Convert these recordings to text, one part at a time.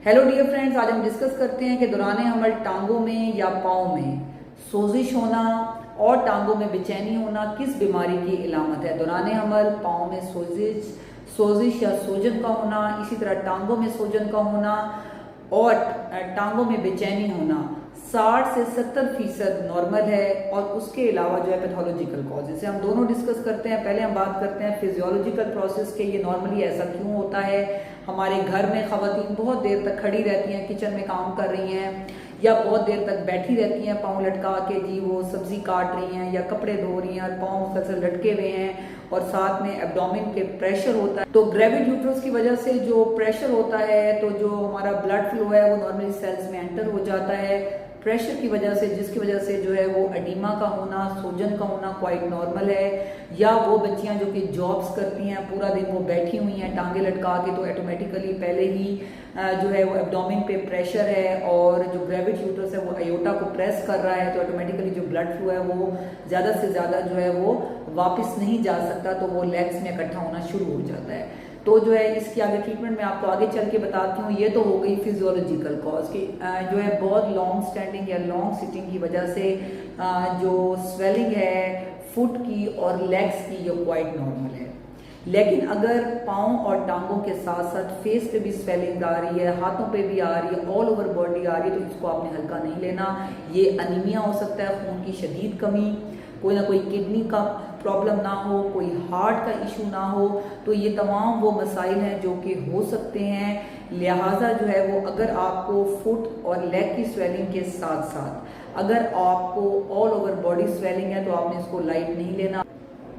Hello dear friends, आज हम discuss करते हैं कि दौरान हमल टांगों में या पाँव में सोजिश होना और टांगों में बेचैनी होना किस बीमारी की इलामत है। दौरान हमल पाँव में सोजिश या सूजन का होना, इसी तरह टांगों में सूजन का होना और टांगों में बेचैनी होना 60 से 70% नॉर्मल है। और उसके अलावा जो है पैथोलॉजिकल कॉजेज है, हम दोनों डिस्कस करते हैं। पहले हम बात करते हैं फिजियोलॉजिकल प्रोसेस के, ये नॉर्मली ऐसा क्यों होता है। हमारे घर में खवातीन बहुत देर तक खड़ी रहती हैं, किचन में काम कर रही हैं या बहुत देर तक बैठी रहती हैं पाँव लटका के, जी वो सब्जी काट रही हैं या कपड़े धो रही हैं और पाँव मुसलसल लटके हुए हैं और साथ में एब्डोमेन पे प्रेशर होता है। तो ग्रेविड यूट्रस की वजह से जो प्रेशर होता है, तो जो हमारा ब्लड फ्लो है वो नॉर्मली सेल्स में एंटर हो जाता है प्रेशर की वजह से, जिसकी वजह से जो है वो एडिमा का होना, सूजन का होना क्वाइट नॉर्मल है। या वो बच्चियां जो कि जॉब्स करती हैं, पूरा दिन वो बैठी हुई हैं टांगे लटका के, तो ऑटोमेटिकली पहले ही जो है वो एब्डोमेन पे प्रेशर है और जो ग्रेविड यूट्रस है वो अयोटा को प्रेस कर रहा है, तो ऑटोमेटिकली जो ब्लड फ्लो है वो ज़्यादा से ज़्यादा जो है वो वापस नहीं जा सकता, तो वो लेग्स में इकट्ठा होना शुरू हो जाता है। तो जो है इसकी आगे ट्रीटमेंट मैं आपको आगे चल के बताती हूँ। ये तो हो गई फिजियोलॉजिकल कॉज की, जो है बहुत लॉन्ग स्टैंडिंग या लॉन्ग सिटिंग की वजह से जो स्वेलिंग है फुट की और लेग्स की, ये क्वाइट नॉर्मल है। लेकिन अगर पाँव और टांगों के साथ साथ फेस पे भी स्वेलिंग आ रही है, हाथों पे भी आ रही है, ऑल ओवर बॉडी आ रही है, तो इसको आपने हल्का नहीं लेना। ये अनीमिया हो सकता है, खून की शदीद कमी, कोई ना कोई किडनी का प्रॉब्लम ना हो, कोई हार्ट का इशू ना हो, तो ये तमाम वो मसाइल हैं जो कि हो सकते हैं। लिहाजा जो है वो अगर आपको फुट और लेग की स्वेलिंग के साथ साथ अगर आपको ऑल ओवर बॉडी स्वेलिंग है, तो आपने इसको लाइट नहीं लेना।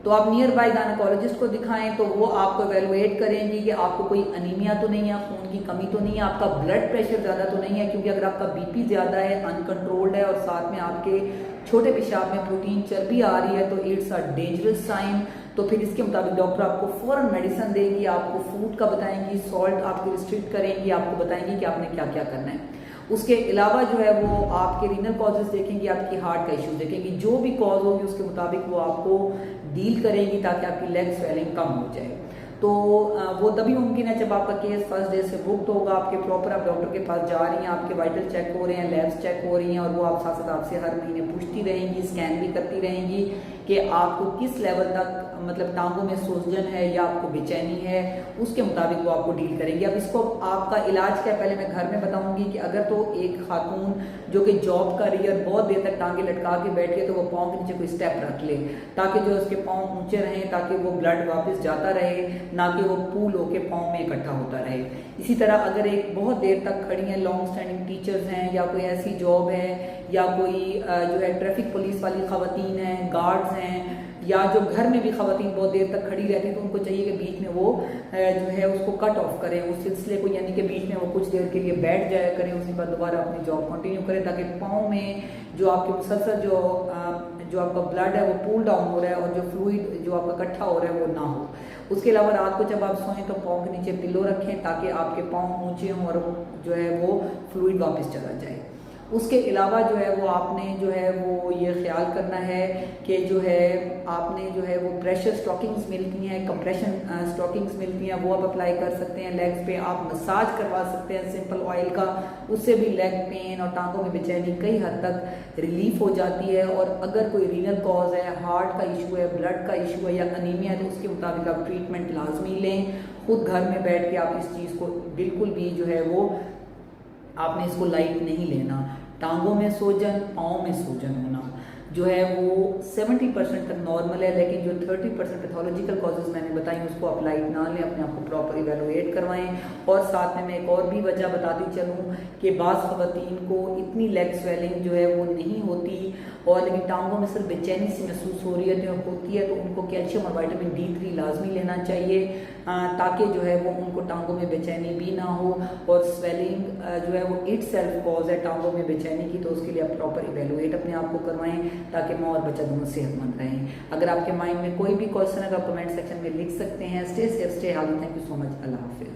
तो आप नियर बाय गायनेकोलॉजिस्ट को दिखाएं, तो वो आपको एवेलुएट करेंगी कि आपको कोई अनीमिया तो नहीं है, खून की कमी तो नहीं है, आपका ब्लड प्रेशर ज़्यादा तो नहीं है। क्योंकि अगर आपका बीपी ज़्यादा है, अनकंट्रोल्ड है और साथ में आपके छोटे पेशाब में प्रोटीन चर्बी आ रही है, तो इट्स अ डेंजरस साइन। तो फिर इसके मुताबिक डॉक्टर आपको फौरन मेडिसिन देगी, आपको फूड का बताएंगी, सॉल्ट आपको रिस्ट्रिक्ट करेंगी, आपको बताएंगी कि आपने क्या क्या करना है। उसके अलावा जो है वो आपके रीनल कॉजेज देखेंगी, आपकी हार्ट का इशू देखेंगी, जो भी कॉज होगी उसके मुताबिक वो आपको डील करेंगी ताकि आपकी लेग स्वेलिंग कम हो जाए। तो वो तभी मुमकिन है जब आपका केस फर्स्ट डे से बुक्ड होगा, आपके प्रॉपर आप डॉक्टर के पास जा रही हैं, आपके वाइटल चेक हो रहे हैं, लैब्स चेक हो रही हैं, और वो आप साथ साथ आपसे हर महीने पूछती रहेंगी, स्कैन भी करती रहेंगी कि आपको किस लेवल तक मतलब टांगों में सूजन है या आपको बेचैनी है, उसके मुताबिक वो आपको डील करेंगे। अब इसको आपका इलाज क्या है पहले मैं घर में बताऊंगी कि अगर तो एक खातून जो कि जॉब कर रही है बहुत देर तक टांगे लटका के बैठी है, तो वो पाँव के नीचे कोई स्टेप रख ले ताकि जो उसके पाँव ऊंचे रहें, ताकि वो ब्लड वापस जाता रहे, ना कि वो पूल होके पाँव में इकट्ठा होता रहे। इसी तरह अगर एक बहुत देर तक खड़ी हैं, लॉन्ग स्टैंडिंग टीचर्स हैं या कोई ऐसी जॉब है या कोई जो है ट्रैफिक पुलिस वाली खवातीन हैं, गार्ड्स हैं, या जो घर में भी खवातीन बहुत देर तक खड़ी रहती है, तो उनको चाहिए कि बीच में वो जो है उसको कट ऑफ करें उस सिलसिले को, यानी कि बीच में वो कुछ देर के लिए बैठ जाया करें, उसके बाद दोबारा अपनी जॉब कंटिन्यू करें, ताकि पाँव में जो आपके मुसलसल जो आपका ब्लड है वो पूल डाउन हो रहा है और जो फ्लूइड जो आपका इकट्ठा हो रहा है वो ना हो। उसके अलावा रात को जब आप सोएं तो पाँव के नीचे पिलो रखें ताकि आपके पाँव ऊंचे हों और जो है वो फ्लूइड वापस चला जाए। उसके अलावा जो है वो आपने जो है वो ये ख्याल करना है कि जो है आपने जो है वो प्रेशर स्टॉकिंग्स मिलती हैं, कंप्रेशन स्टॉकिंग्स मिलती हैं, वो आप अप्लाई कर सकते हैं लेग्स पे। आप मसाज करवा सकते हैं सिंपल ऑयल का, उससे भी लेग पेन और टांगों में बेचैनी कई हद तक रिलीफ हो जाती है। और अगर कोई रीनल कॉज है, हार्ट का इशू है, ब्लड का इशू है या अनीमिया है, तो उसके मुताबिक आप ट्रीटमेंट लाजमी लें। खुद घर में बैठ के आप इस चीज़ को बिल्कुल भी जो है वो आपने इसको लाइट नहीं लेना। टांगों में सूजन, पाँव में सूजन होना जो है वो 70% तक नॉर्मल है, लेकिन जो 30% पैथोलॉजिकल कॉजेज मैंने बताई उसको आप लाइट ना लें, अपने आप को प्रॉपर इवेलुएट करवाएं। और साथ में मैं एक और भी वजह बताती चलूँ कि बाज़ ख़वातीन को इतनी लेग स्वेलिंग जो है वो नहीं होती और लेकिन टांगों में सिर्फ बेचैनी सी महसूस हो रही है, तो उनको कैल्शियम और विटामिन D3 लाजमी लेना चाहिए ताकि जो है वो उनको टांगों में बेचैनी भी ना हो। और स्वेलिंग जो है वो इट सेल्फ कॉज है टांगों में बेचैनी की, तो उसके लिए आप प्रॉपर इवेलुएट अपने आप को करवाएं ताकि माँ और बच्चा दोनों सेहतमंद रहें। अगर आपके माइंड में कोई भी क्वेश्चन है तो आप कमेंट सेक्शन में लिख सकते हैं। Stay safe, stay healthy. Thank you so much. Allah हाफिज़।